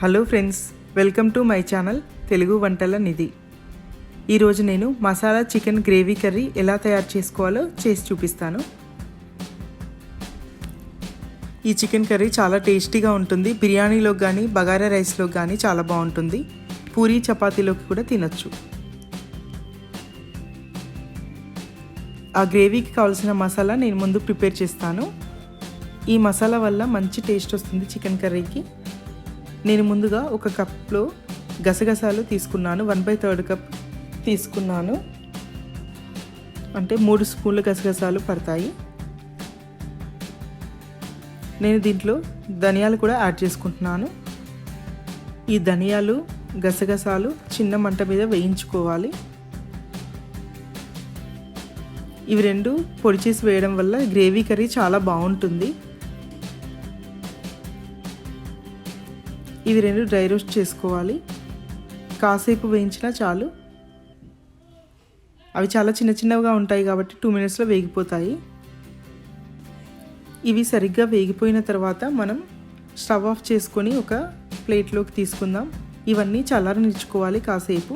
Hello friends, welcome to my channel Telugu Vantala నిధి. ఈరోజు నేను masala chicken gravy curry ఎలా తయారు చేసుకోవాలో చేసి చూపిస్తాను. ఈ చికెన్ కర్రీ చాలా టేస్టీగా ఉంటుంది. బిర్యానీలోకి కానీ బగారా రైస్లోకి కానీ చాలా బాగుంటుంది. పూరీ చపాతీలోకి కూడా తినొచ్చు. ఆ గ్రేవీకి కావాల్సిన మసాలా నేను ముందు ప్రిపేర్ చేస్తాను. ఈ మసాలా వల్ల మంచి టేస్ట్ వస్తుంది చికెన్ కర్రీకి. నేను ముందుగా ఒక కప్లో గసగసాలు తీసుకున్నాను. 1/3 కప్ తీసుకున్నాను, అంటే 3 స్పూన్ల గసగసాలు పడతాయి. నేను దీంట్లో ధనియాలు కూడా యాడ్ చేసుకుంటున్నాను. ఈ ధనియాలు గసగసాలు చిన్న మంట మీద వేయించుకోవాలి. ఇవి రెండు పొడి చేసి వేయడం వల్ల గ్రేవీ కర్రీ చాలా బాగుంటుంది. ఇవి రెండు డ్రై రోస్ట్ చేసుకోవాలి. కాసేపు వేయించినా చాలు. అవి చాలా చిన్న చిన్నవిగా ఉంటాయి కాబట్టి 2 మినిట్స్లో వేగిపోతాయి. ఇవి సరిగ్గా వేగిపోయిన తర్వాత మనం స్టవ్ ఆఫ్ చేసుకొని ఒక ప్లేట్లోకి తీసుకుందాం. ఇవన్నీ చల్లారనిచ్చుకోవాలి కాసేపు.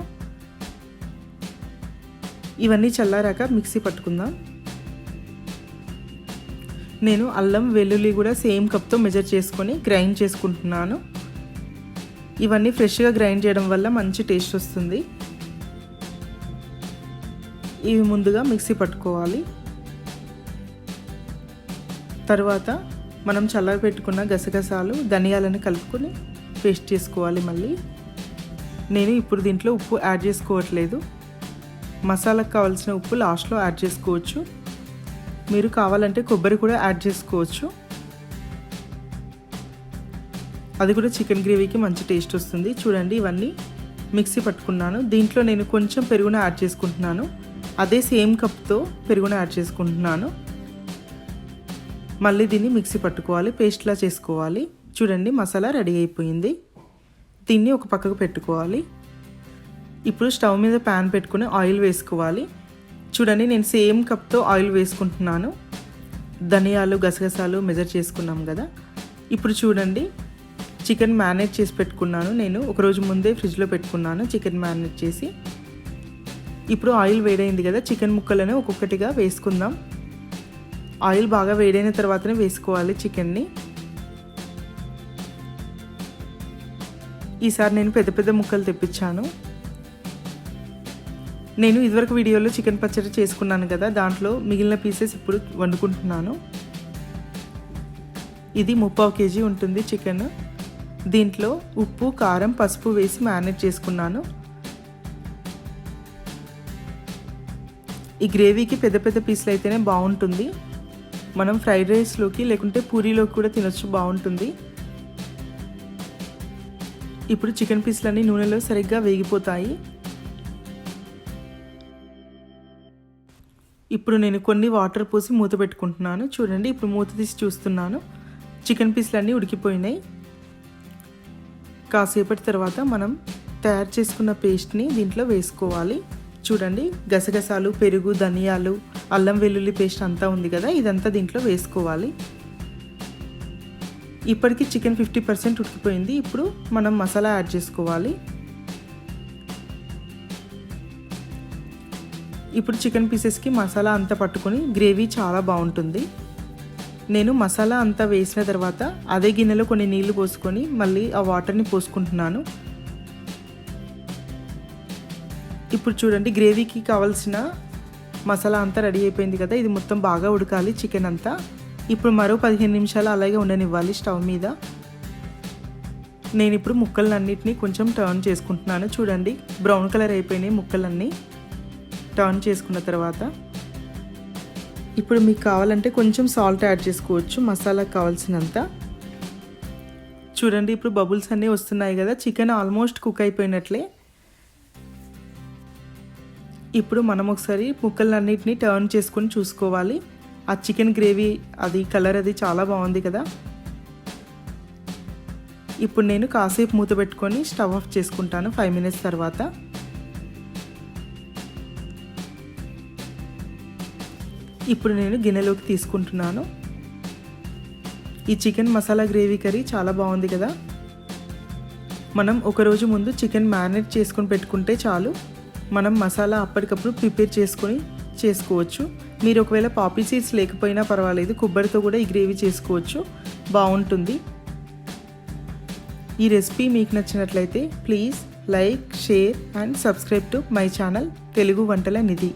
ఇవన్నీ చల్లారాక మిక్సీ పట్టుకుందాం. నేను అల్లం వెల్లుల్లి కూడా సేమ్ కప్తో మెజర్ చేసుకొని గ్రైండ్ చేసుకుంటున్నాను. ఇవన్నీ ఫ్రెష్గా గ్రైండ్ చేయడం వల్ల మంచి టేస్ట్ వస్తుంది. ఇవి ముందుగా మిక్సీ పట్టుకోవాలి. తర్వాత మనం చల్లారి పెట్టుకున్న గసగసాలు ధనియాలను కలుపుకొని పేస్ట్ చేసుకోవాలి. మళ్ళీ నేను ఇప్పుడు దీంట్లో ఉప్పు యాడ్ చేసుకోవట్లేదు. మసాలాకు కావాల్సిన ఉప్పు లాస్ట్లో యాడ్ చేసుకోవచ్చు. మీరు కావాలంటే కొబ్బరి కూడా యాడ్ చేసుకోవచ్చు. అది కూడా చికెన్ గ్రేవీకి మంచి టేస్ట్ వస్తుంది. చూడండి, ఇవన్నీ మిక్సీ పట్టుకున్నాను. దీంట్లో నేను కొంచెం పెరుగును యాడ్ చేసుకుంటున్నాను. అదే సేమ్ కప్తో పెరుగును యాడ్ చేసుకుంటున్నాను. మళ్ళీ దీన్ని మిక్సీ పట్టుకోవాలి, పేస్ట్లా చేసుకోవాలి. చూడండి, మసాలా రెడీ అయిపోయింది. దీన్ని ఒక పక్కకు పెట్టుకోవాలి. ఇప్పుడు స్టవ్ మీద ప్యాన్ పెట్టుకుని ఆయిల్ వేసుకోవాలి. చూడండి, నేను సేమ్ కప్తో ఆయిల్ వేసుకుంటున్నాను. ధనియాలు గసగసాలు మెజర్ చేసుకున్నాం కదా. ఇప్పుడు చూడండి, చికెన్ మ్యారినేట్ చేసి పెట్టుకున్నాను. నేను ఒకరోజు ముందే ఫ్రిడ్జ్లో పెట్టుకున్నాను చికెన్ మ్యారినేట్ చేసి. ఇప్పుడు ఆయిల్ వేడైంది కదా, చికెన్ ముక్కలను ఒక్కొక్కటిగా వేసుకుందాం. ఆయిల్ బాగా వేడైన తర్వాతనే వేసుకోవాలి చికెన్ని. ఈసారి నేను పెద్ద పెద్ద ముక్కలు తెప్పించాను. నేను ఇదివరకు వీడియోలో చికెన్ పచ్చడి చేసుకున్నాను కదా, దాంట్లో మిగిలిన పీసెస్ ఇప్పుడు వండుకుంటున్నాను. ఇది 3/4 kg ఉంటుంది చికెన్. దీంట్లో ఉప్పు, కారం, పసుపు వేసి మ్యారినేట్ చేసుకున్నాను. ఈ గ్రేవీకి పెద్ద పెద్ద పీసులు అయితేనే బాగుంటుంది. మనం ఫ్రైడ్ రైస్లోకి లేకుంటే పూరీలోకి కూడా తినొచ్చు, బాగుంటుంది. ఇప్పుడు చికెన్ పీసులన్నీ నూనెలో సరిగ్గా వేగిపోతాయి. ఇప్పుడు నేను కొన్ని వాటర్ పోసి మూత పెట్టుకుంటున్నాను. చూడండి, ఇప్పుడు మూత తీసి చూస్తున్నాను. చికెన్ పీసులన్నీ ఉడికిపోయినాయి. కాసేపటి తర్వాత మనం తయారు చేసుకున్న పేస్ట్ని దీంట్లో వేసుకోవాలి. చూడండి, గసగసాలు, పెరుగు, ధనియాలు, అల్లం వెల్లుల్లి పేస్ట్ అంతా ఉంది కదా, ఇదంతా దీంట్లో వేసుకోవాలి. ఇప్పటికి చికెన్ 50% ఉడికిపోయింది. ఇప్పుడు మనం మసాలా యాడ్ చేసుకోవాలి. ఇప్పుడు చికెన్ పీసెస్కి మసాలా అంతా పట్టుకొని గ్రేవీ చాలా బాగుంటుంది. నేను మసాలా అంతా వేసిన తర్వాత అదే గిన్నెలో కొన్ని నీళ్లు పోసుకొని మళ్ళీ ఆ వాటర్ని పోసుకుంటున్నాను. ఇప్పుడు చూడండి, గ్రేవీకి కావాల్సిన మసాలా అంతా రెడీ అయిపోయింది కదా. ఇది మొత్తం బాగా ఉడకాలి చికెన్ అంతా. ఇప్పుడు మరో 15 నిమిషాలు అలాగే ఉండనివ్వాలి స్టవ్ మీద. నేను ఇప్పుడు ముక్కలన్నిటినీ కొంచెం టర్న్ చేసుకుంటున్నాను. చూడండి, బ్రౌన్ కలర్ అయిపోయినాయి ముక్కలన్నీ. టర్న్ చేసుకున్న తర్వాత ఇప్పుడు మీకు కావాలంటే కొంచెం సాల్ట్ యాడ్ చేసుకోవచ్చు, మసాలాకు కావాల్సినంత. చూడండి, ఇప్పుడు బబుల్స్ అన్నీ వస్తున్నాయి కదా, చికెన్ ఆల్మోస్ట్ కుక్ అయిపోయినట్లే. ఇప్పుడు మనం ఒకసారి ముక్కలన్నిటిని టర్న్ చేసుకొని చూసుకోవాలి. ఆ చికెన్ గ్రేవీ అది కలర్ అది చాలా బాగుంది కదా. ఇప్పుడు నేను కాసేపు మూత పెట్టుకొని స్టవ్ ఆఫ్ చేసుకుంటాను 5 మినిట్స్ తర్వాత. ఇప్పుడు నేను గిన్నెలోకి తీసుకుంటున్నాను. ఈ చికెన్ మసాలా గ్రేవీ కర్రీ చాలా బాగుంది కదా. మనం ఒక రోజు ముందు చికెన్ మ్యారినేట్ చేసుకొని పెట్టుకుంటే చాలు, మనం మసాలా అప్పటికప్పుడు ప్రిపేర్ చేసుకొని చేసుకోవచ్చు. మీరు ఒకవేళ పాపీ సీడ్స్ లేకపోయినా పర్వాలేదు, కొబ్బరితో కూడా ఈ గ్రేవీ చేసుకోవచ్చు, బాగుంటుంది. ఈ రెసిపీ మీకు నచ్చినట్లయితే please like, share and subscribe to my channel Telugu Vantala Nidhi.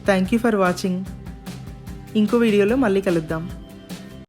Thank you for watching. ఇంకో వీడియోలో మళ్ళీ కలుద్దాం.